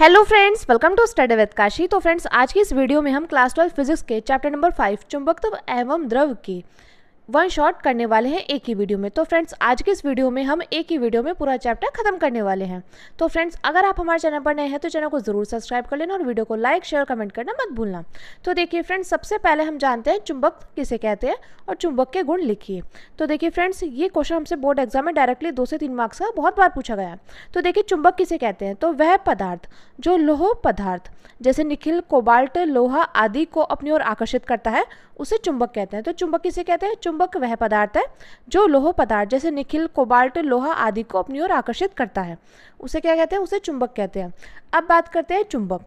Hello friends, welcome to study with Kashi. तो friends, आज की इस वीडियो में हम क्लास 12 फिजिक्स के चैप्टर नंबर 5 चुंबकत्व एवं द्रव की वन शॉट करने वाले हैं एक ही वीडियो में। तो फ्रेंड्स, आज की इस वीडियो में हम एक ही वीडियो में पूरा चैप्टर खत्म करने वाले हैं। तो फ्रेंड्स, अगर आप हमारे चैनल पर नए हैं तो चैनल को जरूर सब्सक्राइब कर लेना और वीडियो को लाइक शेयर कमेंट करना मत भूलना। तो देखिए फ्रेंड्स, सबसे पहले हम जानते हैं चुंबक किसे कहते हैं और चुंबक के गुण लिखिए। तो देखिए फ्रेंड्स, ये क्वेश्चन हमसे बोर्ड एग्जाम में डायरेक्टली 2 से 3 मार्क्स का बहुत बार पूछा गया है। तो देखिए, चुंबक किसे कहते हैं? तो वह पदार्थ जो लोह पदार्थ जैसे निकिल, कोबाल्ट, लोहा आदि को अपनी ओर आकर्षित करता है उसे चुंबक कहते हैं। तो चुंबक किसे कहते हैं? चुंबक वह पदार्थ है जो लोह पदार्थ जैसे निकिल, कोबाल्ट, लोहा आदि को अपनी ओर आकर्षित करता है, उसे क्या कहते हैं? उसे चुंबक कहते हैं। अब बात करते हैं चुंबक।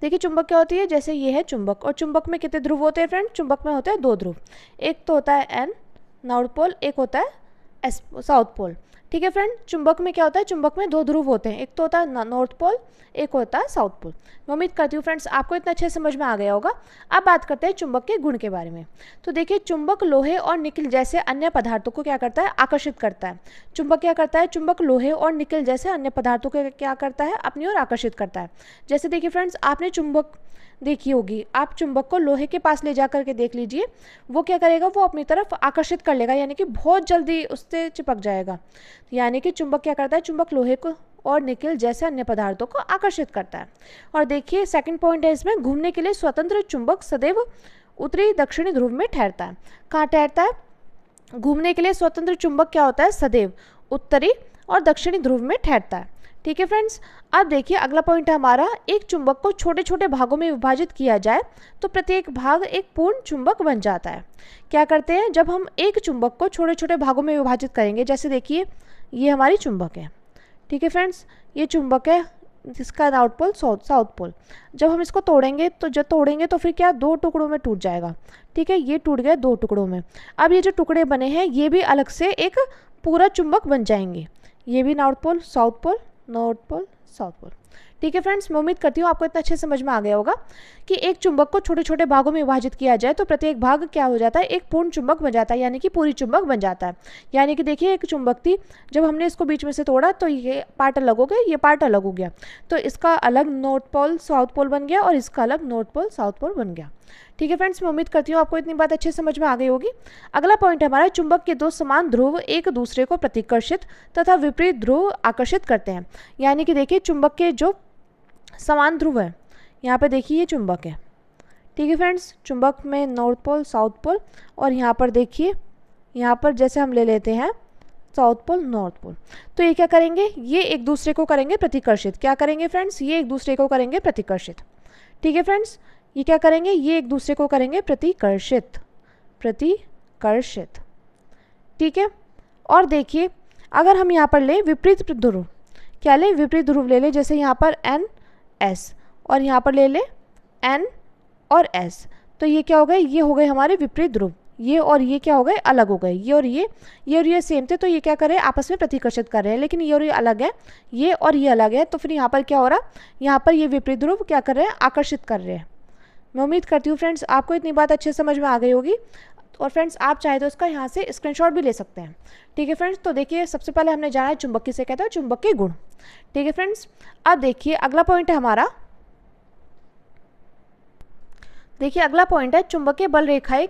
देखिए, चुंबक क्या होती है? जैसे ये है चुंबक, और चुंबक में कितने ध्रुव होते हैं फ्रेंड? चुंबक में होते हैं 2 ध्रुव। एक तो होता है एन नॉर्थ पोल, एक होता है एस साउथ पोल। ठीक है फ्रेंड, चुंबक में क्या होता है? चुंबक में 2 ध्रुव होते हैं, एक तो होता है नॉर्थ पोल, एक होता है साउथ पोल। मैं उम्मीद करती हूँ फ्रेंड्स आपको इतना अच्छे समझ में आ गया होगा। अब बात करते हैं चुंबक के गुण के बारे में। तो देखिए, चुंबक लोहे और निकिल जैसे अन्य पदार्थों को क्या करता है? आकर्षित करता है। चुंबक क्या करता है? चुंबक लोहे और निकिल जैसे अन्य पदार्थों को क्या करता है? अपनी ओर आकर्षित करता है। जैसे देखिए फ्रेंड्स, आपने चुंबक देखी होगी, आप चुंबक को लोहे के पास ले जा करके देख लीजिए, वो क्या करेगा? वो अपनी तरफ आकर्षित कर लेगा, यानी कि बहुत जल्दी उससे चिपक जाएगा। यानी कि चुंबक क्या करता है? चुंबक लोहे को और निकिल जैसे अन्य पदार्थों को आकर्षित करता है। और देखिए, सेकंड पॉइंट है इसमें, घूमने के लिए स्वतंत्र चुंबक सदैव उत्तरी दक्षिणी ध्रुव में ठहरता है। कहाँ ठहरता है? घूमने के लिए स्वतंत्र चुंबक क्या होता है? सदैव उत्तरी और दक्षिणी ध्रुव में ठहरता है। ठीक है फ्रेंड्स, अब देखिए अगला पॉइंट है हमारा, एक चुंबक को छोटे छोटे भागों में विभाजित किया जाए तो प्रत्येक भाग एक पूर्ण चुंबक बन जाता है। क्या करते हैं? जब हम एक चुंबक को छोटे छोटे भागों में विभाजित करेंगे, जैसे देखिए ये हमारी चुंबक है। ठीक है फ्रेंड्स, ये चुंबक है जिसका नॉर्थ पोल साउथ पोल। जब हम इसको तोड़ेंगे तो फिर क्या 2 टुकड़ों में टूट जाएगा। ठीक है, ये टूट गया 2 टुकड़ों में। अब ये जो टुकड़े बने हैं ये भी अलग से एक पूरा चुंबक बन जाएंगे। ये भी north pole south pole, north pole south pole. ठीक है फ्रेंड्स, मैं उम्मीद करती हूँ आपको इतना अच्छे समझ में आ गया होगा कि एक चुंबक को छोटे छोटे भागों में विभाजित किया जाए तो प्रत्येक भाग क्या हो जाता है? एक पूर्ण चुंबक बन जाता है, यानी कि पूरी चुंबक बन जाता है। यानी कि देखिए, एक चुंबक थी, जब हमने इसको बीच में से तोड़ा तो ये पार्ट अलग हो गया, ये पार्ट अलग हो गया, तो इसका अलग नॉर्थ पोल साउथ पोल बन गया और इसका अलग नॉर्थ पोल साउथ पोल बन गया। ठीक है फ्रेंड्स, मैं उम्मीद करती हूँ आपको इतनी बात अच्छे समझ में आ गई होगी। अगला पॉइंट है हमारा, चुंबक के 2 समान ध्रुव एक दूसरे को प्रतिकर्षित तथा विपरीत ध्रुव आकर्षित करते हैं। यानी कि देखिए, चुंबक के जो समान ध्रुव है, यहाँ पे देखिए ये चुंबक है। ठीक है फ्रेंड्स, चुंबक में नॉर्थ पोल साउथ पोल, और यहाँ पर देखिए, यहाँ पर जैसे हम ले लेते हैं साउथ पोल नॉर्थ पोल, तो ये क्या करेंगे? ये एक दूसरे को करेंगे प्रतिकर्षित। क्या करेंगे फ्रेंड्स? ये एक दूसरे को करेंगे प्रतिकर्षित। ठीक है फ्रेंड्स, ये क्या करेंगे? ये एक दूसरे को करेंगे प्रतिकर्षित। ठीक है, और देखिए अगर हम यहाँ पर ले विपरीत ध्रुव, क्या ले? विपरीत ध्रुव ले ले, जैसे यहाँ पर एन एस और यहाँ पर ले ले एन और एस, तो ये क्या हो गए? ये हो गए हमारे विपरीत ध्रुव। ये और ये क्या हो गए? अलग हो गए। ये और ये सेम थे, तो ये क्या कर रहे हैं? आपस में प्रतिकर्षित कर रहे हैं, लेकिन ये और ये अलग है, ये और ये अलग है, तो फिर यहाँ पर क्या हो रहा? यहाँ पर ये विपरीत ध्रुव क्या कर रहे हैं? आकर्षित कर रहे हैं। मैं उम्मीद करती हूँ फ्रेंड्स आपको इतनी बात अच्छे समझ में आ गई होगी, और फ्रेंड्स आप चाहे तो इसका यहाँ से स्क्रीनशॉट भी ले सकते हैं। ठीक है फ्रेंड्स, तो देखिए सबसे पहले हमने जाना है चुंबक किसे कहते हैं, चुंबक के गुण। ठीक है फ्रेंड्स, अब देखिए अगला पॉइंट है हमारा, देखिए अगला पॉइंट है चुंबकीय बल रेखाएं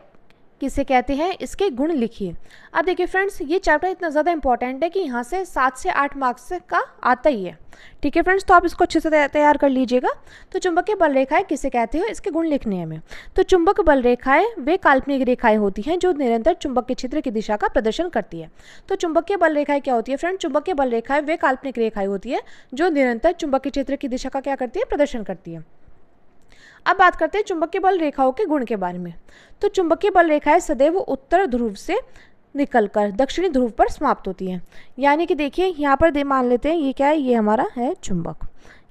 किसे कहते हैं, इसके गुण लिखिए। अब देखिए फ्रेंड्स, ये चैप्टर इतना ज़्यादा इंपॉर्टेंट है कि यहाँ से 7 से 8 मार्क्स का आता ही है। ठीक है फ्रेंड्स, तो आप इसको अच्छे से तैयार कर लीजिएगा। तो चुंबकीय बल रेखाएं किसे कहते हैं, इसके गुण लिखने हैं हमें। तो चुंबक बल रेखाएं वे काल्पनिक रेखाएं होती हैं जो निरंतर चुंबक के क्षेत्र की दिशा का प्रदर्शन करती है। तो चुंबकीय बल रेखाएं क्या होती है फ्रेंड? चुंबकीय बल रेखाएं वे काल्पनिक रेखाएं होती है जो निरंतर चुंबक के क्षेत्र की दिशा का क्या करती है? प्रदर्शन करती है। अब बात करते हैं चुंबकीय बल रेखाओं के गुण के बारे में। तो चुंबकीय बल रेखाएं सदैव उत्तर ध्रुव से निकलकर दक्षिणी ध्रुव पर समाप्त होती हैं। यानी कि देखिए यहाँ पर मान लेते हैं ये क्या है? ये हमारा है चुंबक,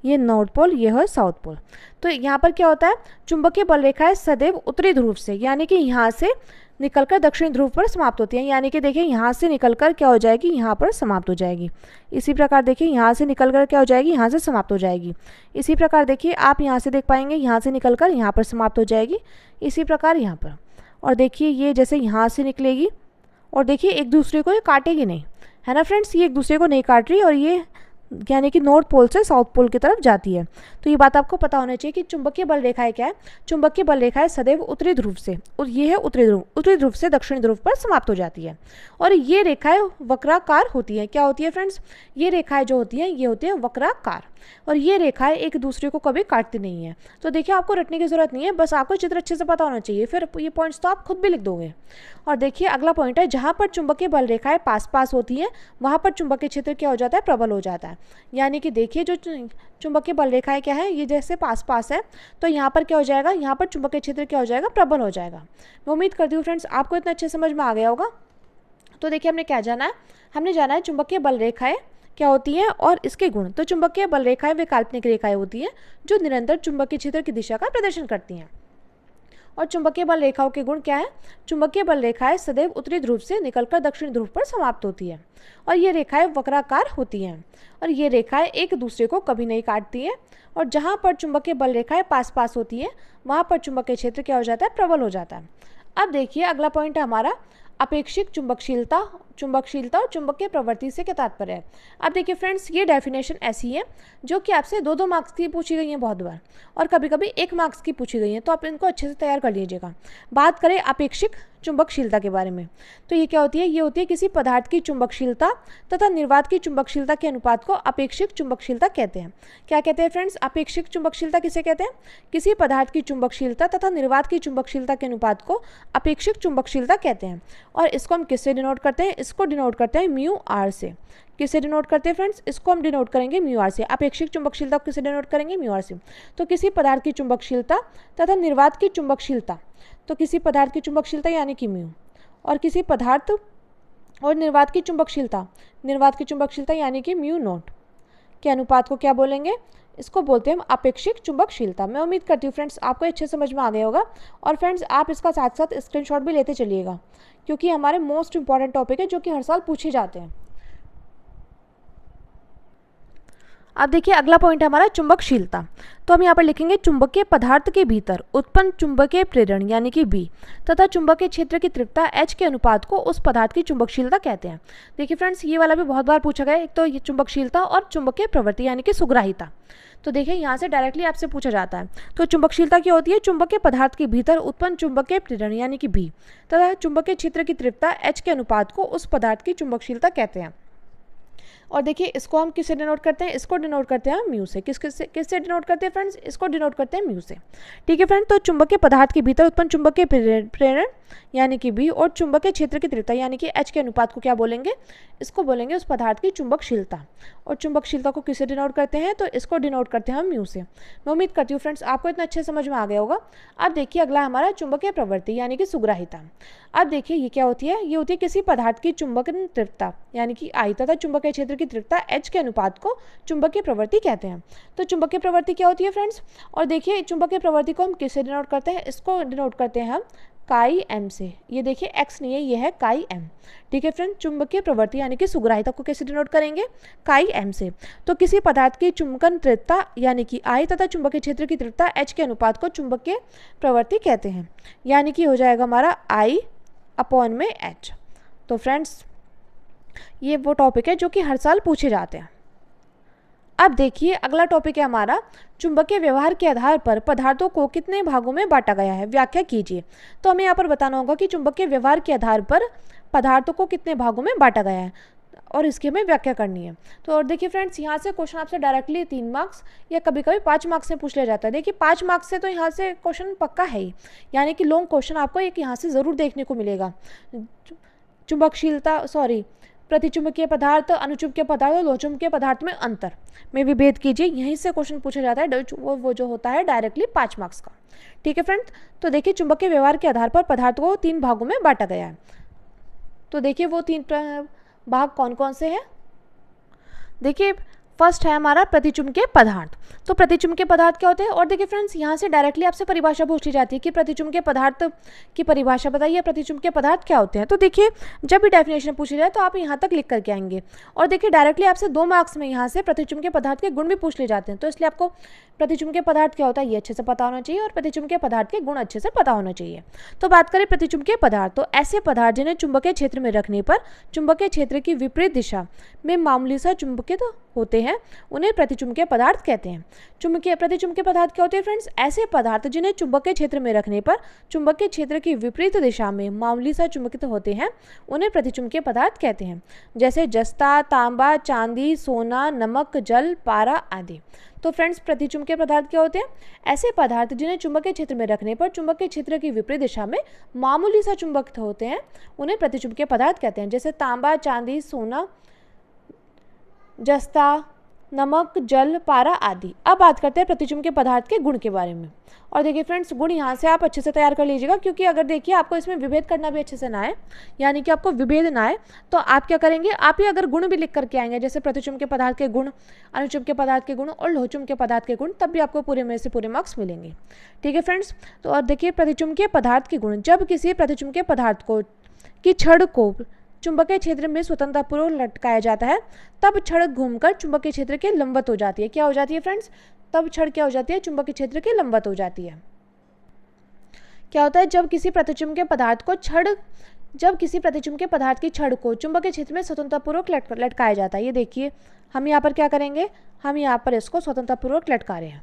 ये नॉर्थ पोल, ये है साउथ पोल। तो यहाँ पर क्या होता है? चुंबकीय बल रेखाएं सदैव उत्तरी ध्रुव से, यानी कि यहाँ से निकलकर दक्षिणी ध्रुव पर समाप्त होती हैं। यानी कि देखिए यहाँ से निकलकर क्या हो जाएगी? यहाँ पर समाप्त हो जाएगी। इसी प्रकार देखिए यहाँ से निकलकर क्या हो जाएगी? यहाँ से समाप्त हो जाएगी। इसी प्रकार देखिए आप यहाँ से देख पाएंगे, यहाँ से निकलकर यहाँ पर समाप्त हो जाएगी। इसी प्रकार यहाँ पर, और देखिए ये जैसे यहाँ से निकलेगी, और देखिए एक दूसरे को ये काटेगी नहीं, है ना फ्रेंड्स? ये एक दूसरे को नहीं काट रही, और ये यानी कि नॉर्थ पोल से साउथ पोल की तरफ जाती है। तो ये बात आपको पता होना चाहिए कि चुंबकीय बल रेखाएं क्या है। चुंबकीय बल रेखाएं सदैव उत्तरी ध्रुव से, और ये है उत्तरी ध्रुव से दक्षिणी ध्रुव पर समाप्त हो जाती है। और ये रेखाएं वक्राकार होती हैं। क्या होती है फ्रेंड्स? ये रेखाएं जो होती हैं ये होती है वक्राकार, और ये रेखाएं एक दूसरे को कभी काटती नहीं है। तो देखिए आपको रटने की जरूरत नहीं है, बस आपको चित्र अच्छे से पता होना चाहिए, फिर ये पॉइंट्स तो आप खुद भी लिख दोगे। और देखिए अगला पॉइंट है, जहाँ पर चुंबकीय बल रेखाएं पास पास होती हैं वहाँ पर चुंबकीय क्षेत्र क्या हो जाता है? प्रबल हो जाता है। यानी कि देखिए जो चुंबकीय बल रेखाएं क्या है, ये जैसे पास पास है तो यहाँ पर क्या हो जाएगा? यहाँ पर चुंबकीय क्षेत्र क्या हो जाएगा? प्रबल हो जाएगा। मैं उम्मीद करती हूँ फ्रेंड्स आपको इतना अच्छे समझ में आ गया होगा। तो देखिए हमने क्या जाना है? हमने जाना है चुंबकीय बल रेखाएं क्या होती हैं और इसके गुण। तो चुंबकीय बल रेखाएं वे काल्पनिक रेखाएं होती हैं जो निरंतर चुंबकीय क्षेत्र की दिशा का प्रदर्शन करती हैं। और चुंबकीय बल रेखाओं के गुण क्या है? चुंबकीय बल रेखाएं सदैव उत्तरी ध्रुव से निकलकर दक्षिणी ध्रुव पर समाप्त होती है, और ये रेखाएं वक्राकार होती हैं, और ये रेखाएं एक दूसरे को कभी नहीं काटती हैं। और जहाँ पर चुंबकीय बल रेखाएं पास पास होती हैं वहाँ पर चुंबकीय क्षेत्र क्या हो जाता है? प्रबल हो जाता है। अब देखिए अगला पॉइंट है हमारा अपेक्षिक चुंबकशीलता और चुंबकीय प्रवृत्ति से क्या तात्पर्य है। अब देखिए फ्रेंड्स ये डेफिनेशन ऐसी है जो कि आपसे 2-2 मार्क्स की पूछी गई है बहुत बार, और कभी कभी 1 मार्क्स की पूछी गई है, तो आप इनको अच्छे से तैयार कर लीजिएगा। बात करें अपेक्षिक चुंबकशीलता के बारे में, तो ये क्या होती है? ये होती है किसी पदार्थ की चुंबकशीलता तथा निर्वात की चुंबकशीलता के अनुपात को अपेक्षिक चुंबकशीलता कहते हैं। क्या कहते हैं फ्रेंड्स? अपेक्षिक चुंबकशीलता किसे कहते हैं? किसी पदार्थ की चुंबकशीलता तथा निर्वात की चुंबकशीलता के अनुपात को अपेक्षिक चुंबकशीलता कहते हैं। और इसको हम किससे डिनोट करते हैं? इसको डिनोट करते हैं म्यू आर से। किसे डिनोट करते हैं फ्रेंड्स? इसको हम डिनोट करेंगे म्यू आर से। अपेक्षिक चुंबकशीलता को किसे डिनोट करेंगे? म्यू आर से। तो किसी पदार्थ की चुंबकशीलता तथा निर्वात की चुंबकशीलता, तो किसी पदार्थ की चुंबकशीलता यानी कि म्यू, और किसी पदार्थ और निर्वात की चुंबकशीलता यानी कि म्यू नॉट के अनुपात को क्या बोलेंगे? इसको बोलते हैं हम अपेक्षिक चुंबकशीलता। मैं उम्मीद करती हूँ फ्रेंड्स आपको अच्छे समझ में आ गया होगा। और फ्रेंड्स आप इसका साथ साथ स्क्रीनशॉट भी लेते चलिएगा, क्योंकि हमारे मोस्ट इंपॉर्टेंट टॉपिक है जो कि हर साल पूछे जाते हैं। अब देखिए अगला पॉइंट है हमारा चुंबकशीलता। तो हम यहाँ पर लिखेंगे चुंबकीय पदार्थ के भीतर उत्पन्न चुंबकीय प्रेरण यानी कि बी तथा चुंबकीय क्षेत्र की तीव्रता एच के अनुपात को उस पदार्थ की चुंबकशीलता कहते हैं। देखिए फ्रेंड्स ये वाला भी बहुत बार पूछा गया है। एक तो ये चुंबकशीलता और चुंबकीय प्रवृत्ति यानी कि सुग्राहिता। तो देखिए यहाँ से डायरेक्टली आपसे पूछा जाता है। तो चुंबकशीलता क्या होती है? चुंबकीय पदार्थ के भीतर उत्पन्न चुंबकीय प्रेरण यानी कि बी तथा चुंबकीय क्षेत्र की तीव्रता एच के अनुपात को उस पदार्थ की चुंबकशीलता कहते हैं। और देखिए इसको हम किससे डिनोट करते हैं? इसको डिनोट करते हैं म्यू से। किससे डिनोट करते हैं फ्रेंड्स? इसको डिनोट करते हैं म्यू से। ठीक है फ्रेंड, तो चुंबकीय पदार्थ के भीतर उत्पन्न चुंबकीय प्रेरण यानी कि बी और चुंबकीय क्षेत्र की तीव्रता यानी कि एच के अनुपात को क्या बोलेंगे? इसको बोलेंगे उस पदार्थ की चुंबकशीलता। और चुंबकशीलता को किससे डिनोट करते हैं? तो इसको डिनोट करते हैं हम म्यू से। मैं उम्मीद करती हूँ फ्रेंड्स आपको इतना अच्छे समझ में आ गया होगा। अब देखिए अगला हमारा चुंबकीय प्रवृत्ति यानी कि सुग्राहिता। अब देखिए ये क्या होती है? ये होती है किसी पदार्थ की चुंबकीय तीव्रता यानी कि आई तथा चुंबकीय क्षेत्र की तीव्रता एच के अनुपात को चुंबकीय प्रवृत्ति कहते हैं। तो चुंबकीय प्रवृत्ति क्या होती है फ्रेंड्स? और देखिए चुंबकीय प्रवृत्ति को हम किससे डिनोट करते हैं? इसको डिनोट करते हैं हम काई एम से। ये देखिए एक्स नहीं है, ये है काई एम। ठीक है फ्रेंड, चुंबकीय प्रवृत्ति यानी कि सुग्राहिता को कैसे डिनोट करेंगे? काई एम से। तो किसी पदार्थ की चुंबकन तीव्रता यानी कि आई तथा चुंबकीय क्षेत्र की तीव्रता एच के अनुपात को चुंबकीय प्रवृत्ति कहते हैं, यानी कि हो जाएगा हमारा आई अपॉन में एच। तो फ्रेंड्स ये वो टॉपिक है जो कि हर साल पूछे जाते हैं। अब देखिए अगला टॉपिक है हमारा चुंबकीय व्यवहार के आधार पर पदार्थों को कितने भागों में बांटा गया है, व्याख्या कीजिए। तो हमें यहाँ पर बताना होगा कि चुंबकीय व्यवहार के आधार पर पदार्थों को कितने भागों में बांटा गया है और इसकी हमें व्याख्या करनी है। तो और देखिए फ्रेंड्स यहाँ से क्वेश्चन आपसे डायरेक्टली 3 मार्क्स या कभी कभी 5 मार्क्स से पूछ लिया जाता है। देखिए 5 मार्क्स से तो यहाँ से क्वेश्चन पक्का है ही, यानी कि लॉन्ग क्वेश्चन आपको एक यहाँ से ज़रूर देखने को मिलेगा। प्रतिचुंबकीय पदार्थ, अनुचुंबकीय पदार्थ और लोहचुंबकीय पदार्थ में अंतर में विभेद कीजिए। यहीं से क्वेश्चन पूछा जाता है, वो जो होता है डायरेक्टली 5 मार्क्स का। ठीक है फ्रेंड्स, तो देखिए चुंबकीय व्यवहार के आधार पर पदार्थों को 3 भागों में बांटा गया है। तो देखिए वो 3 भाग कौन कौन से हैं? देखिए फर्स्ट है हमारा प्रतिचुंबकीय पदार्थ। तो प्रतिचुंबकीय पदार्थ क्या होते हैं? और देखिए फ्रेंड्स यहाँ से डायरेक्टली आपसे परिभाषा पूछ ली जाती है कि प्रतिचुंबकीय पदार्थ की परिभाषा बताइए, प्रतिचुंबकीय पदार्थ क्या होते हैं। तो देखिए जब भी डेफिनेशन पूछी जाए तो आप यहाँ तक लिख करके आएंगे। और देखिए डायरेक्टली आपसे 2 मार्क्स में यहाँ से प्रतिचुंबकीय पदार्थ के गुण भी पूछ ले जाते हैं। तो इसलिए आपको प्रतिचुंबकीय पदार्थ क्या होता है ये अच्छे से पता होना चाहिए और प्रतिचुंबकीय पदार्थ के गुण अच्छे से पता होना चाहिए। तो बात करें प्रतिचुंबकीय पदार्थ, तो ऐसे पदार्थ जिन्हें चुंबकीय क्षेत्र में रखने पर चुंबकीय क्षेत्र की विपरीत दिशा में मामूली सा चुंबकित होते हैं उन्हें प्रतिचुंबकीय पदार्थ कहते हैं। प्रतिचुंबकीय पदार्थ क्या होते हैं फ्रेंड्स? ऐसे पदार्थ जिन्हें चुंबकीय क्षेत्र में रखने पर चुंबकीय क्षेत्र की विपरीत दिशा में मामूली सा चुंबकित होते हैं उन्हें प्रतिचुंबकीय पदार्थ कहते हैं। जैसे जस्ता, तांबा, चांदी, सोना, नमक, जल, पारा आदि। तो फ्रेंड्स प्रतिचुंबकीय पदार्थ क्या होते हैं? ऐसे पदार्थ जिन्हें चुंबकीय क्षेत्र में रखने पर चुंबकीय क्षेत्र की विपरीत दिशा में मामूली सा चुंबकित होते हैं उन्हें प्रतिचुंबकीय पदार्थ कहते हैं। जैसे तांबा, चांदी, सोना, जस्ता, नमक, जल, पारा आदि। अब बात करते हैं प्रतिचुंबकीय पदार्थ के गुण के बारे में। और देखिए फ्रेंड्स, गुण यहाँ से आप अच्छे से तैयार कर लीजिएगा, क्योंकि अगर देखिए आपको इसमें विभेद करना भी अच्छे से ना आए, यानी कि आपको विभेद ना आए, तो आप क्या करेंगे, आप ही अगर गुण भी लिख करके आएंगे, जैसे प्रतिचुंबकीय पदार्थ के गुण, अनुचुंबकीय पदार्थ के गुण और लोहचुंबकीय पदार्थ के गुण, तब भी आपको पूरे में से पूरे मार्क्स मिलेंगे। ठीक है फ्रेंड्स, तो और देखिए प्रतिचुंबकीय पदार्थ के गुण। जब किसी प्रतिचुंबकीय पदार्थ को की छड़ को चुंबकीय क्षेत्र में स्वतंत्रतापूर्वक लटकाया जाता है, तब छड़ घूमकर चुंबकीय क्षेत्र के लंबवत हो जाती है। क्या हो जाती है फ्रेंड्स? तब छड़ क्या हो जाती है? चुंबकीय क्षेत्र के लंबवत हो जाती है। क्या होता है? जब किसी प्रतिचुंबकीय पदार्थ की छड़ को चुंबकीय क्षेत्र में स्वतंत्रतापूर्वक लटकाया जाता है। ये देखिए, हम यहाँ पर क्या करेंगे, हम यहाँ पर इसको स्वतंत्रतापूर्वक लटका रहे हैं।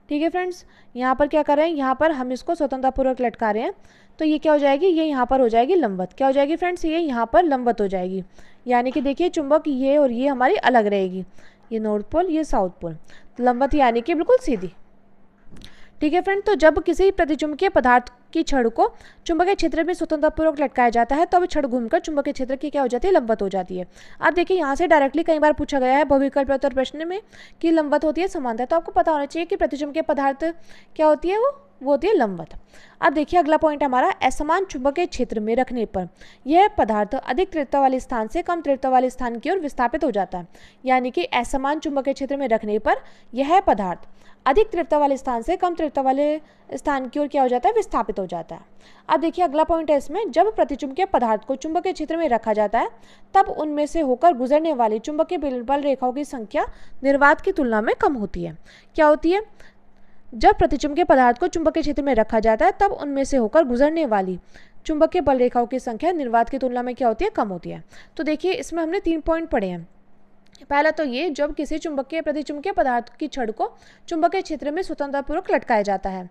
ठीक है फ्रेंड्स, यहाँ पर क्या कर रहे हैं, यहाँ पर हम इसको स्वतंत्रतापूर्वक लटका रहे हैं, तो ये क्या हो जाएगी, ये यहाँ पर हो जाएगी लंबवत। क्या हो जाएगी फ्रेंड्स? ये यहाँ पर लंबवत हो जाएगी, यानी कि देखिए चुंबक ये और ये हमारी अलग रहेगी, ये नॉर्थ पोल, ये साउथ पोल, लंबवत यानी कि बिल्कुल सीधी। ठीक है फ्रेंड, तो जब किसी प्रतिचुंबकीय पदार्थ की छड़ को चुंबकीय क्षेत्र में स्वतंत्रतापूर्वक लटकाया जाता है, तब छड़ घूमकर चुंबकीय क्षेत्र की क्या हो जाती है? लंबवत हो जाती है। अब देखिए यहाँ से डायरेक्टली कई बार पूछा गया है बहुविकल्प उत्तर प्रश्न में कि लंबवत होती है समांतर, तो आपको पता होना चाहिए कि प्रतिचुंबकीय पदार्थ क्या होती है, वो होती है लंबवत। अब देखिए अगला पॉइंट हमारा, असमान चुंबकीय क्षेत्र में रखने पर यह पदार्थ अधिक तीव्रता वाले स्थान से कम तीव्रता वाले स्थान की ओर विस्थापित हो जाता है। यानी कि असमान चुंबकीय क्षेत्र में रखने पर यह पदार्थ अधिक तीव्रता वाले स्थान से कम तीव्रता वाले स्थान की ओर क्या हो जाता है? विस्थापित हो जाता है। अब देखिए अगला पॉइंट है इसमें, जब प्रतिचुंबकीय पदार्थ को चुंबकीय क्षेत्र में रखा जाता है, तब उनमें से होकर गुजरने वाली चुंबकीय बल रेखाओं की संख्या निर्वात की तुलना में कम होती है। क्या होती है? जब प्रतिचुंबकीय पदार्थ को चुंबकीय क्षेत्र में रखा जाता है, तब उनमें से होकर गुजरने वाली चुंबकीय बल रेखाओं की संख्या निर्वात की तुलना में क्या होती है? कम होती है। तो देखिए इसमें हमने 3 पॉइंट पढ़े हैं। पहला तो ये, जब किसी प्रतिचुंबकीय पदार्थ की छड़ को चुंबकीय क्षेत्र में स्वतंत्रतापूर्वक लटकाया जाता है,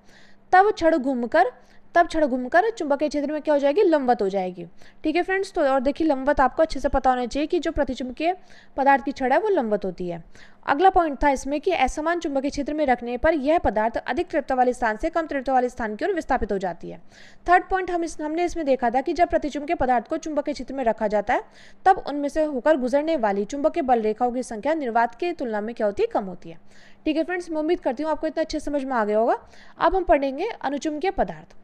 तब छड़ घूमकर चुंबकीय क्षेत्र में क्या हो जाएगी? लंबवत हो जाएगी। ठीक है फ्रेंड्स, तो और देखिए लंबवत आपको अच्छे से पता होना चाहिए कि जो प्रतिचुंबकीय पदार्थ की छड़ है वो लंबवत होती है। अगला पॉइंट था इसमें कि असमान चुंबकीय क्षेत्र में रखने पर यह पदार्थ अधिक तीव्रता वाले स्थान से कम तीव्रता वाले स्थान की ओर विस्थापित हो जाती है। थर्ड पॉइंट हमने इसमें देखा था कि जब प्रतिचुंबकीय पदार्थ को चुंबकीय क्षेत्र में रखा जाता है, तब उनमें से होकर गुजरने वाली चुंबकीय बल रेखाओं की संख्या निर्वात की तुलना में क्या होती है? कम होती है। ठीक है फ्रेंड्स, मैं उम्मीद करती हूँ आपको इतना अच्छे समझ में आ गया होगा। अब हम पढ़ेंगे अनुचुंबकीय पदार्थ।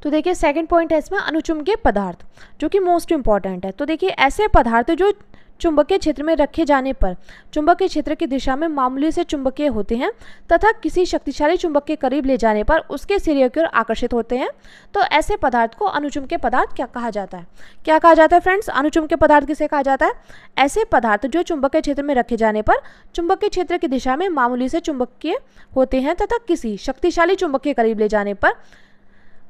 तो देखिए सेकंड पॉइंट है इसमें अनुचुंबकीय पदार्थ, जो कि मोस्ट इंपॉर्टेंट है। तो देखिए ऐसे पदार्थ जो चुंबकीय क्षेत्र में रखे जाने पर चुंबकीय क्षेत्र की दिशा में मामूली से चुंबकीय होते हैं तथा किसी शक्तिशाली चुंबक के करीब ले जाने पर उसके सिरे की ओर आकर्षित होते हैं, तो ऐसे पदार्थ को अनुचुंबकीय पदार्थ क्या कहा जाता है? क्या कहा जाता है फ्रेंड्स? अनुचुंबकीय पदार्थ किसे कहा जाता है? ऐसे पदार्थ जो चुंबकीय क्षेत्र में रखे जाने पर चुंबकीय क्षेत्र की दिशा में मामूली से चुंबकीय होते हैं तथा किसी शक्तिशाली चुंबक के करीब ले जाने पर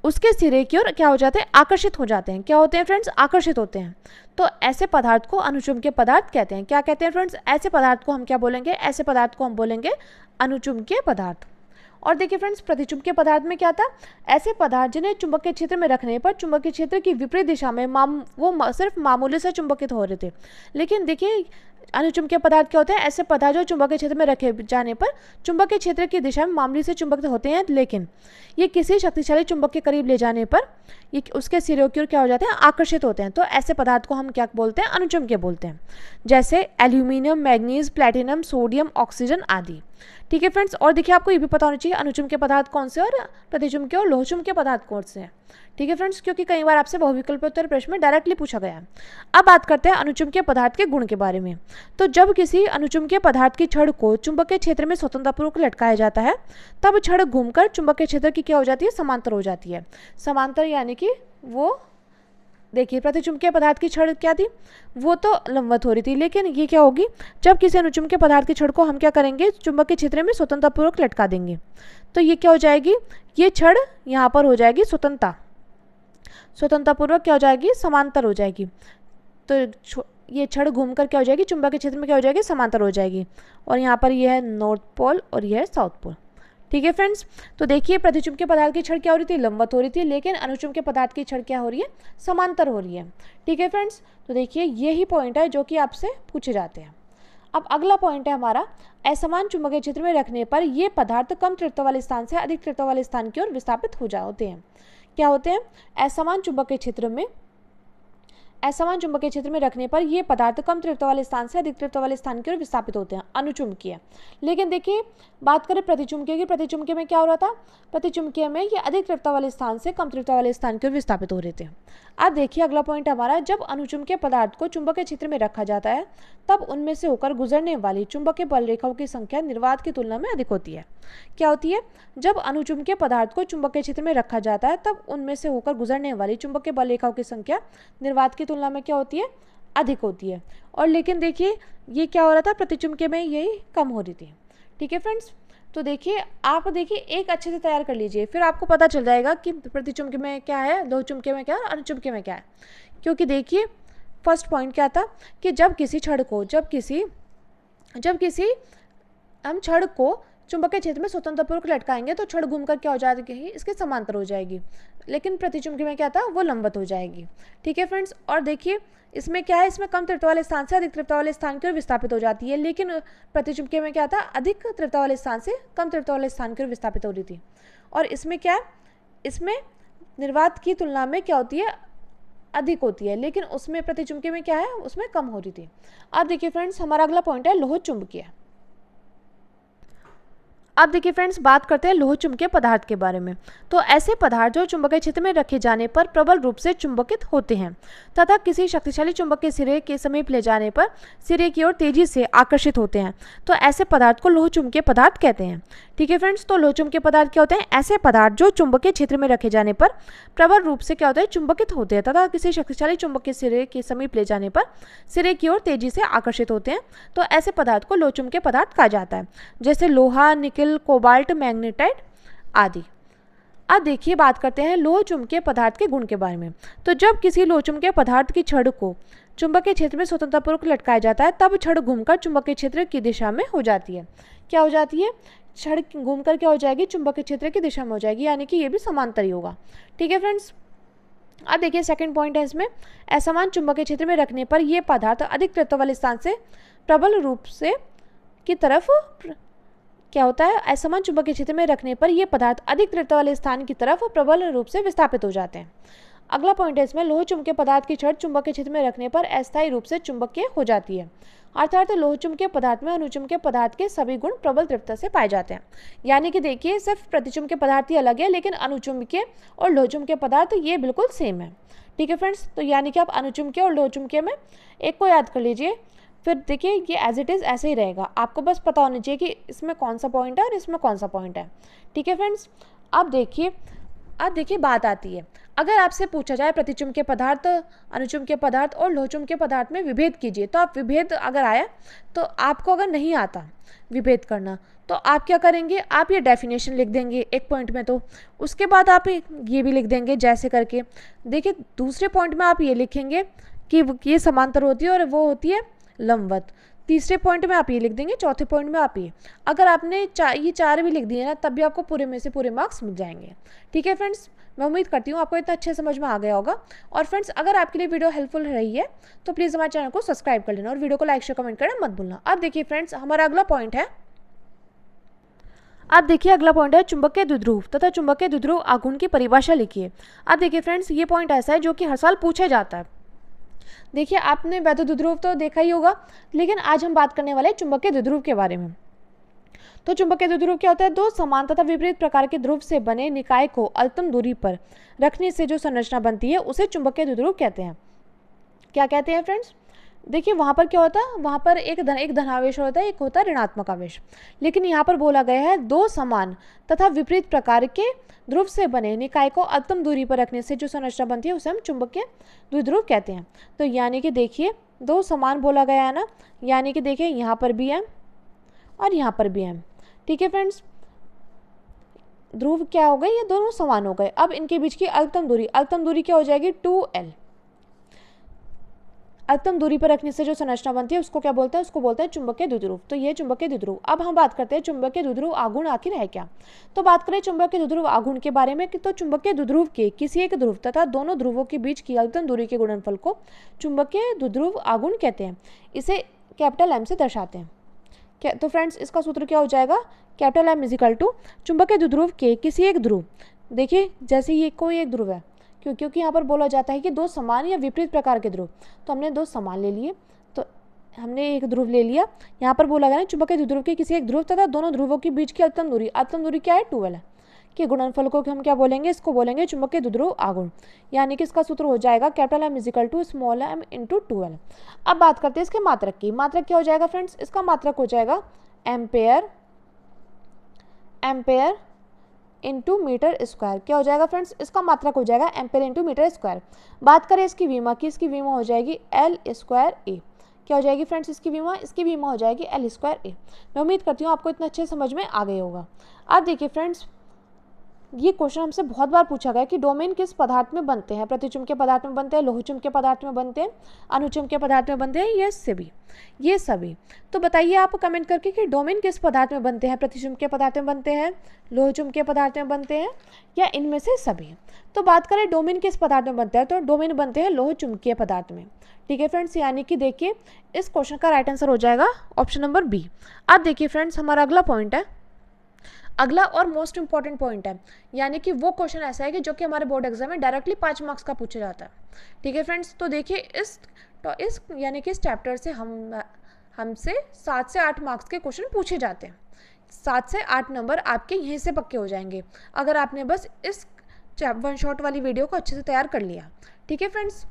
उसके सिरे की ओर क्या हो जाते हैं? आकर्षित हो जाते हैं। क्या होते हैं फ्रेंड्स? आकर्षित होते हैं। तो ऐसे पदार्थ को अनुचुंबकीय पदार्थ कहते हैं। क्या कहते हैं फ्रेंड्स? ऐसे पदार्थ को हम क्या बोलेंगे? ऐसे पदार्थ को हम बोलेंगे अनुचुंबकीय पदार्थ। और देखिए फ्रेंड्स, प्रतिचुंबकीय पदार्थ में क्या था? ऐसे पदार्थ जिन्हें चुंबकीय क्षेत्र में रखने पर चुंबकीय क्षेत्र की विपरीत दिशा में वो सिर्फ मामूली से चुंबकित हो रहे थे। लेकिन देखिए अनुचुंबकीय पदार्थ क्या होते हैं? ऐसे पदार्थ जो चुंबकीय क्षेत्र में रखे जाने पर चुंबकीय क्षेत्र की दिशा में मामूली से चुंबकित होते हैं, लेकिन ये किसी शक्तिशाली चुंबक के करीब ले जाने पर ये उसके सिरों की ओर क्या हो जाते हैं? आकर्षित होते हैं। तो ऐसे पदार्थ को हम क्या बोलते हैं? अनुचुंबकीय बोलते हैं। जैसे aluminium, manganese, platinum, sodium, oxygen आदि। ठीक है फ्रेंड्स, और देखिए आपको ये भी पता होना चाहिए अनुचुंबकीय पदार्थ कौन से और प्रतिचुंबकीय और लोहचुंबकीय पदार्थ कौन से हैं। ठीक है फ्रेंड्स, क्योंकि कई बार आपसे बहुविकल्प उत्तर प्रश्न में डायरेक्टली पूछा गया है। अब बात करते हैं अनुचुंबकीय पदार्थ के गुण के बारे में। तो जब किसी अनुचुंबकीय पदार्थ की छड़ को चुंबकीय क्षेत्र में स्वतंत्रतापूर्वक लटकाया जाता है, तब छड़ घूमकर चुंबकीय क्षेत्र की क्या हो जाती है? समांतर हो जाती है। समांतर यानी कि वो देखिए प्रतिचुंबकीय पदार्थ की छड़ क्या थी? वो तो लंबवत हो रही थी, लेकिन ये क्या होगी? जब किसी अनुचुंबकीय पदार्थ की छड़ को हम क्या करेंगे? चुंबकीय क्षेत्र में स्वतंत्रतापूर्वक लटका देंगे, तो ये क्या हो जाएगी? ये छड़ यहाँ पर हो जाएगी स्वतंत्रतापूर्वक क्या हो जाएगी? समांतर हो जाएगी। तो ये छड़ घूमकर क्या हो जाएगी, चुंबकीय क्षेत्र में क्या हो जाएगी, समांतर हो जाएगी। और यहाँ पर ये है नॉर्थ पोल और ये है साउथ पोल। ठीक है फ्रेंड्स, तो देखिए प्रतिचुंबकीय पदार्थ की छड़ क्या हो रही थी, लंबवत हो रही थी, लेकिन अनुचुंबकीय पदार्थ की छड़ क्या हो रही है, समांतर हो रही है। ठीक है फ्रेंड्स, तो देखिए यही पॉइंट है जो कि आपसे पूछे जाते हैं। अब अगला पॉइंट है हमारा, असमान चुंबकीय क्षेत्र में रखने पर ये पदार्थ कम तीव्रता वाले स्थान से अधिक तीव्रता वाले स्थान की ओर विस्थापित हो होते हैं। क्या होते हैं, असमान चुंबकीय क्षेत्र में, असमान चुंबकीय क्षेत्र में रखने पर ये पदार्थ कम तीव्रता वाले स्थान से अधिक तीव्रता वाले स्थान की ओर विस्थापित होते हैं, अनुचुंबकीय। लेकिन देखिए बात करें प्रतिचुंबकीय की, प्रतिचुंबकीय में क्या हो रहा था, प्रतिचुंबकीय में ये अधिक तीव्रता वाले स्थान से कम तीव्रता वाले स्थान की ओर विस्थापित हो रहे थे। अब देखिए अगला पॉइंट हमारा, जब अनुचुंबकीय पदार्थ को चुंबकीय क्षेत्र में रखा जाता है तब उनमें से होकर गुजरने वाली चुंबकीय बल रेखाओं की संख्या निर्वात की तुलना में अधिक होती है। क्या होती है, जब अनुचुंबकीय पदार्थ को चुंबकीय क्षेत्र में रखा जाता है तब उनमें से होकर गुजरने वाली चुंबकीय बल रेखाओं की संख्या निर्वात की तुलना में क्या होती है, अधिक होती है। और लेकिन देखिए ये क्या हो रहा था, प्रतिचुंबकीय में यही कम हो रही थी। ठीक है फ्रेंड्स, तो देखिए आप देखिए एक अच्छे से तैयार कर लीजिए, फिर आपको पता चल जाएगा कि प्रतिचुंबकीय में क्या है, लोहचुंबकीय में क्या है, अनुचुंबकीय में क्या है। क्योंकि देखिए फर्स्ट पॉइंट क्या था कि जब किसी छड़ को हम छड़ को चुंबकीय क्षेत्र में स्वतंत्रपूर्वक लटकाएंगे तो छड़ घूमकर क्या हो जाएगी, इसके समांतर हो जाएगी। लेकिन प्रतिचुंबकीय में क्या था, वो लंबवत हो जाएगी। ठीक है फ्रेंड्स, और देखिए इसमें क्या है, इसमें कम तीव्रता वाले स्थान से अधिक तीव्रता वाले स्थान की ओर विस्थापित हो जाती है, लेकिन प्रतिचुंबकीय में क्या था, अधिक तीव्रता वाले स्थान से कम तीव्रता वाले स्थान की ओर विस्थापित हो रही थी। और इसमें क्या है, इसमें निर्वात की तुलना में क्या होती है, अधिक होती है, लेकिन उसमें प्रतिचुंबकीय में क्या है, उसमें कम हो रही थी। अब देखिए फ्रेंड्स हमारा अगला पॉइंट है लोह चुंबकीय। अब देखिए फ्रेंड्स बात करते हैं लोह चुंबकीय पदार्थ के बारे में। तो ऐसे पदार्थ जो चुंबकीय क्षेत्र में रखे जाने पर प्रबल रूप से चुंबकित होते हैं तथा किसी शक्तिशाली चुंबकीय सिरे के समीप ले जाने पर सिरे की ओर तेजी से आकर्षित होते हैं, तो ऐसे पदार्थ को लोह चुंबकीय पदार्थ कहते हैं। ठीक है फ्रेंड्स, तो लोह चुंबकीय पदार्थ क्या होते हैं, ऐसे पदार्थ जो चुंबकीय क्षेत्र में रखे जाने पर प्रबल रूप से क्या होता है, चुंबकित होते हैं तथा किसी शक्तिशाली चुंबकीय सिरे के समीप ले जाने पर सिरे की ओर तेजी से आकर्षित होते हैं, तो ऐसे पदार्थ को लोह चुंबकीय पदार्थ कहा जाता है, जैसे लोहा, निकल, कोबाल्ट, मैग्नेटाइट आदि। अब देखिए बात करते हैं लोह चुंबकीय पदार्थ के गुण के बारे में। तो जब किसी लोह चुंबकीय पदार्थ की छड़ को चुंबकीय क्षेत्र में स्वतंत्रपूर्वक लटकाया जाता है तब छड़ घूमकर चुंबकीय क्षेत्र की दिशा में हो जाती है। क्या हो जाती है, छड़ घूमकर क्या हो जाएगी, चुंबकीय क्षेत्र की दिशा में हो जाएगी, यानी कि ये भी समांतर ही होगा। ठीक है फ्रेंड्स, अब देखिए सेकंड पॉइंट है इसमें, असमान चुंबकीय क्षेत्र में रखने पर यह पदार्थ अधिक तीव्रता वाले स्थान से प्रबल रूप से की तरफ क्या होता है, असमान चुंबकीय क्षेत्र में रखने पर यह पदार्थ अधिक तीव्रता वाले स्थान की तरफ प्रबल रूप से विस्थापित हो जाते हैं। अगला पॉइंट है इसमें, लोह चुंबकीय पदार्थ की छड़ चुंबकीय क्षेत्र में रखने पर अस्थायी रूप से चुंबकीय हो जाती है, अर्थात लोह चुंबकीय पदार्थ में अनुचुंबकीय पदार्थ के सभी गुण प्रबल तीव्रता से पाए जाते हैं। यानी कि देखिए सिर्फ प्रतिचुंबकीय पदार्थ ही अलग है, लेकिन अनुचुंबकीय और लोह चुंबकीय पदार्थ ये बिल्कुल सेम है। ठीक है फ्रेंड्स, तो यानी कि आप अनुचुंबकीय और लोह चुंबकीय में एक को याद कर लीजिए, फिर देखिए ये एज इट इज़ ऐसे ही रहेगा, आपको बस पता होना चाहिए कि इसमें कौन सा पॉइंट है और इसमें कौन सा पॉइंट है। ठीक है फ्रेंड्स, अब देखिए बात आती है, अगर आपसे पूछा जाए प्रतिचुंबकीय पदार्थ, अनुचुंबकीय पदार्थ और लोह चुंबकीय पदार्थ में विभेद कीजिए, तो आप विभेद अगर आया तो आपको अगर नहीं आता विभेद करना तो आप क्या करेंगे, आप ये डेफिनेशन लिख देंगे एक पॉइंट में, तो उसके बाद आप ये भी लिख देंगे जैसे करके। देखिए दूसरे पॉइंट में आप ये लिखेंगे कि ये समांतर होती है और वो होती है लंबवत। तीसरे पॉइंट में आप ये लिख देंगे, चौथे पॉइंट में आप ये, अगर आपने ये चार भी लिख दिए ना तब भी आपको पूरे में से पूरे मार्क्स मिल जाएंगे। ठीक है फ्रेंड्स, मैं उम्मीद करती हूँ आपको इतना अच्छे समझ में आ गया होगा। और फ्रेंड्स अगर आपके लिए वीडियो हेल्पफुल रही है तो प्लीज़ हमारे चैनल को सब्सक्राइब कर लेना और वीडियो को लाइक शेयर कमेंट करना मत भूलना। अब देखिए फ्रेंड्स हमारा अगला पॉइंट है, अब देखिए अगला पॉइंट है चुंबकीय द्विध्रुव तथा चुंबकीय द्विध्रुव आघूर्ण की परिभाषा लिखिए। अब देखिए फ्रेंड्स ये पॉइंट ऐसा है जो कि हर साल पूछा जाता है। देखिए आपने वैद्युत द्विध्रुव तो देखा ही होगा, लेकिन आज हम बात करने वाले हैं चुंबकीय द्विध्रुव के बारे में। तो चुंबकीय द्विध्रुव क्या होता है, दो समान तथा विपरीत प्रकार के ध्रुव से बने निकाय को अल्पतम दूरी पर रखने से जो संरचना बनती है उसे चुंबकीय द्विध्रुव कहते हैं। क्या कहते हैं फ्रेंड्स, देखिए वहाँ पर क्या होता है, वहाँ पर एक धनावेश होता है, एक होता है ऋणात्मक आवेश, लेकिन यहाँ पर बोला गया है दो समान तथा विपरीत प्रकार के ध्रुव से बने निकाय को अल्पतम दूरी पर रखने से जो संरचना बनती है उसे हम चुंबकीय द्विध्रुव कहते हैं। तो यानी कि देखिए दो समान बोला गया है ना, यानी कि देखिए यहाँ पर भी है और यहाँ पर भी है। ठीक है फ्रेंड्स, ध्रुव क्या हो गए, ये दोनों समान हो गए। अब इनके बीच की अल्पतम दूरी क्या हो जाएगी 2L। अधिकतम दूरी पर रखने से जो संरचना बनती है उसको क्या बोलते हैं, उसको बोलते हैं चुंबकीय द्विध्रुव। तो ये चुंबकीय द्विध्रुव। अब हम बात करते हैं चुंबकीय द्विध्रुव आघूर्ण आखिर है क्या। तो बात करें चुंबकीय द्विध्रुव आघूर्ण के बारे में कि तो चुंबकीय द्विध्रुव के किसी एक ध्रुव तथा दोनों ध्रुवों के बीच की अधिकतम दूरी के गुणनफल को चुंबकीय द्विध्रुव आघूर्ण कहते हैं। इसे कैपिटल एम से दर्शाते हैं। तो फ्रेंड्स इसका सूत्र क्या हो जाएगा, कैपिटल एम इजिकल टू चुंबकीय द्विध्रुव के किसी एक ध्रुव, देखिए जैसे ये कोई एक ध्रुव है, क्योंकि यहाँ पर बोला जाता है कि दो समान या विपरीत प्रकार के ध्रुव, तो हमने दो समान ले लिए, तो हमने एक ध्रुव ले लिया। यहाँ पर बोला गया चुंबकीय द्विध्रुव के किसी एक ध्रुव तथा दोनों ध्रुवों के बीच की अधिकतम दूरी क्या है, 12 है, कि गुणनफल को हम क्या बोलेंगे, इसको बोलेंगे चुंबकीय द्विध्रुव आघूर्ण। यानी कि इसका सूत्र हो जाएगा capital M equal to small M into 12। अब बात करते हैं इसके मात्रक की। मात्रक क्या हो जाएगा फ्रेंड्स, इसका मात्रक हो जाएगा एम्पेयर इंटू मीटर स्क्वायर। क्या हो जाएगा फ्रेंड्स, इसका मात्रक हो जाएगा एम्पेयर इंटू मीटर स्क्वायर। बात करें इसकी विमा की, इसकी विमा हो जाएगी एल स्क्वायर ए। क्या हो जाएगी फ्रेंड्स इसकी विमा हो जाएगी एल स्क्वायर ए। मैं उम्मीद करती हूँ आपको इतना अच्छे समझ में आ गया होगा। अब देखिए फ्रेंड्स, ये क्वेश्चन हमसे बहुत बार पूछा गया कि डोमेन किस पदार्थ में बनते हैं, प्रतिचुंबकीय पदार्थ में बनते हैं, लोहचुंबकीय पदार्थ में बनते हैं, अनुचुंबकीय पदार्थ में बनते हैं, ये सभी। तो बताइए आप कमेंट करके कि डोमेन किस पदार्थ में बनते हैं, प्रतिचुंबकीय पदार्थ में बनते हैं, लोहचुंबकीय पदार्थ में बनते हैं, या इनमें से सभी। तो बात करें डोमेन किस पदार्थ में बनता है, तो डोमेन बनते हैं लोहचुंबकीय पदार्थ में। ठीक है फ्रेंड्स, यानी कि देखिए इस क्वेश्चन का राइट आंसर हो जाएगा ऑप्शन नंबर बी। अब देखिए फ्रेंड्स, हमारा अगला पॉइंट है, अगला और मोस्ट इंपॉर्टेंट पॉइंट है, यानी कि वो क्वेश्चन ऐसा है कि जो कि हमारे बोर्ड एग्जाम में डायरेक्टली 5 मार्क्स का पूछा जाता है। ठीक है फ्रेंड्स, तो देखिए इस यानी कि इस चैप्टर से हमसे 7 से 8 मार्क्स के क्वेश्चन पूछे जाते हैं। 7 से 8 नंबर आपके यहीं से पक्के हो जाएंगे अगर आपने बस इस वन शॉट वाली वीडियो को अच्छे से तैयार कर लिया। ठीक है फ्रेंड्स,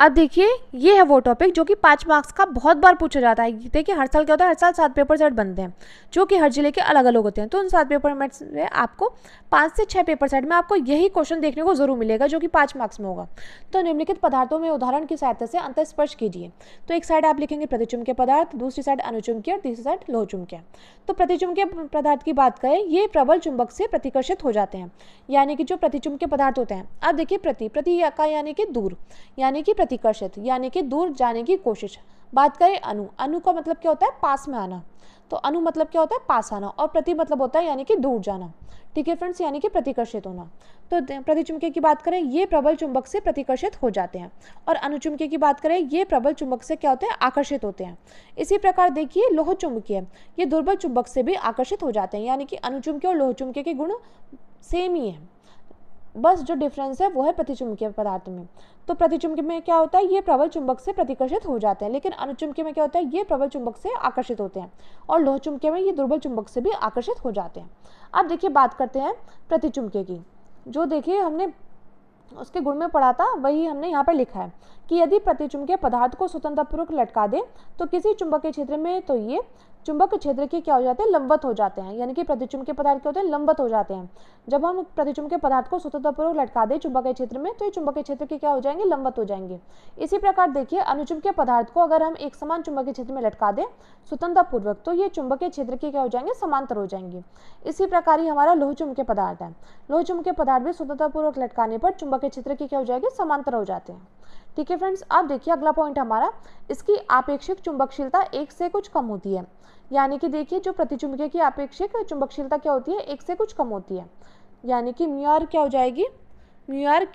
अब देखिए ये है वो टॉपिक जो कि 5 मार्क्स का बहुत बार पूछा जाता है। देखिए हर साल क्या होता है, हर साल 7 पेपर सेट बनते हैं जो कि हर जिले के अलग अलग होते हैं। तो उन 7 पेपर में आपको 5 से 6 पेपर सेट में आपको यही क्वेश्चन देखने को जरूर मिलेगा जो कि 5 मार्क्स में होगा। तो निम्नलिखित पदार्थों में उदाहरण की सहायता से अंतःस्पर्श कीजिए। तो एक साइड आप लिखेंगे प्रतिचुंबकीय पदार्थ, दूसरी साइड अनुचुंबकीय और तीसरी साइड लोहचुंबकीय। तो प्रतिचुंबकीय पदार्थ की बात करें, ये प्रबल चुंबक से प्रतिकर्षित हो जाते हैं, यानी कि जो प्रतिचुंबकीय पदार्थ होते हैं। अब देखिए प्रति का यानी कि दूर, यानी कि प्रतिकर्षित यानी कि दूर जाने की कोशिश। बात करें अनु का मतलब क्या होता है, पास में आना। तो अनु मतलब क्या होता है, पास आना, और प्रति मतलब होता है यानी कि दूर जाना। ठीक है फ्रेंड्स, यानी कि प्रतिकर्षित होना। तो प्रतिचुंबकीय की बात करें, ये प्रबल चुंबक से प्रतिकर्षित हो जाते हैं, और अनुचुंबकीय की बात करें, ये प्रबल चुंबक से क्या होते हैं, आकर्षित होते हैं। इसी प्रकार देखिए लोहचुंबकीय, ये दुर्बल चुंबक से भी आकर्षित हो जाते हैं, यानी कि अनुचुंबकीय और लोहचुंबकीय के गुण सेम ही है, बस जो डिफरेंस है वो है प्रतिचुंबकीय पदार्थ में। तो प्रतिचुंबकीय में क्या होता है, ये प्रबल चुंबक से प्रतिकर्षित हो जाते हैं, लेकिन अनुचुंबकीय में क्या होता है, ये प्रबल चुंबक से आकर्षित होते हैं, और लोहचुंबकीय में ये दुर्बल चुंबक से भी आकर्षित हो जाते हैं। अब देखिए बात करते हैं प्रतिचुंबकीय की, जो देखिए हमने उसके गुण में पढ़ा था वही हमने यहाँ पर लिखा है कि यदि प्रतिचुंबकीय पदार्थ को स्वतंत्रपूर्वक लटका दे तो किसी चुंबकीय क्षेत्र में, तो ये चुंबक क्षेत्र के क्या हो जाते हैं, लंबवत हो जाते हैं, यानी कि प्रतिचुंबकीय पदार्थ क्या होते हैं, लंबवत हो जाते हैं। जब हम प्रतिचुंबकीय पदार्थ को स्वतंत्रपूर्वक लटका दें चुंबकीय क्षेत्र में, तो ये चुंबकीय क्षेत्र के क्या हो जाएंगे, लंबवत हो जाएंगे। इसी प्रकार देखिए अनुचुंबकीय पदार्थ को अगर हम एक समान चुंबकीय क्षेत्र में लटका दें स्वतंत्रपूर्वक, तो ये चुंबकीय क्षेत्र के क्या हो जाएंगे, समांतर हो जाएंगे। इसी प्रकार ही हमारा लोहचुंबकीय पदार्थ है, लोहचुंबकीय पदार्थ भी स्वतंत्रपूर्वक लटकाने पर चुंबकीय क्षेत्र के क्या हो जाएंगे, समांतर हो जाते हैं। ठीक है फ्रेंड्स, अब देखिए अगला पॉइंट हमारा, इसकी आपेक्षिक चुंबकशीलता 1 से कुछ कम होती है, यानी कि देखिए जो प्रतिचुंबकीय की आपेक्षिक चुंबकशीलता क्या होती है, 1 से कुछ कम होती है, यानी कि म्यू आर क्या हो जाएगी, म्यू आर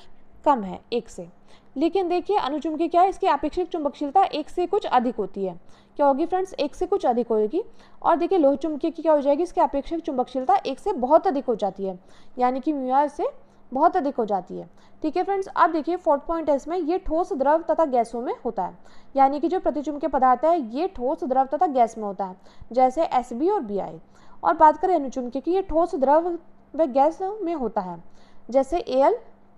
कम है 1 से। लेकिन देखिए अनुचुंबकीय क्या है, इसकी आपेक्षिक चुंबकशीलता 1 से कुछ अधिक होती है, क्या होगी फ्रेंड्स, 1 से कुछ अधिक होगी। और देखिए लोहचुंबकीय की क्या हो जाएगी, इसकी आपेक्षिक चुंबकशीलता 1 से बहुत अधिक हो जाती है, यानी कि म्यू आर से बहुत अधिक हो जाती है। ठीक है फ्रेंड्स, अब देखिए 4th पॉइंट है इसमें, ये ठोस द्रव तथा गैसों में होता है, यानी कि जो प्रतिचुंबकीय पदार्थ है ये ठोस द्रव तथा गैस में होता है, जैसे Sb और Bi। और बात करें अनुचुंबकीय की, ये ठोस द्रव व गैस में होता है, जैसे Al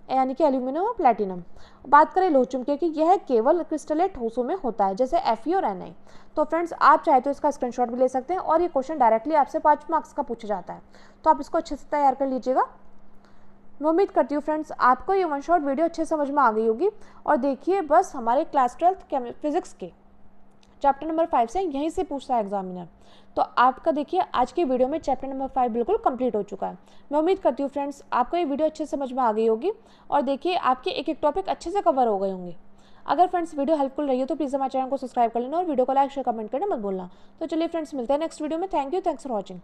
यानी कि एल्यूमिनियम और प्लेटिनम। बात करें लोहचुंबकीय की, यह केवल क्रिस्टलीय ठोसों में होता है, जैसे Fe और Na। तो फ्रेंड्स आप चाहे तो इसका स्क्रीनशॉट भी ले सकते हैं, और ये क्वेश्चन डायरेक्टली आपसे 5 मार्क्स का पूछा जाता है, तो आप इसको अच्छे से तैयार कर लीजिएगा। मैं उम्मीद करती हूँ फ्रेंड्स आपको ये वन शॉट वीडियो अच्छे समझ में आ गई होगी। और देखिए बस हमारे क्लास 12th फिजिक्स के चैप्टर नंबर 5 से यहीं से पूछता है एग्जामिनर। तो आपका देखिए आज की वीडियो में चैप्टर नंबर 5 बिल्कुल कंप्लीट हो चुका है। मैं उम्मीद करती हूँ फ्रेंड्स आपको ये वीडियो अच्छे समझ में आ गई होगी, और देखिए आपके एक एक टॉपिक अच्छे से कवर हो गए होंगे। अगर फ्रेंड्स वीडियो हेल्पफुल रही हो तो प्लीज़ हमारे चैनल को सब्सक्राइब कर लेना और वीडियो को लाइक शेयर कमेंट करना मत भूलना। तो चलिए फ्रेंड्स, मिलते हैं नेक्स्ट वीडियो में। Thank you, thanks for watching.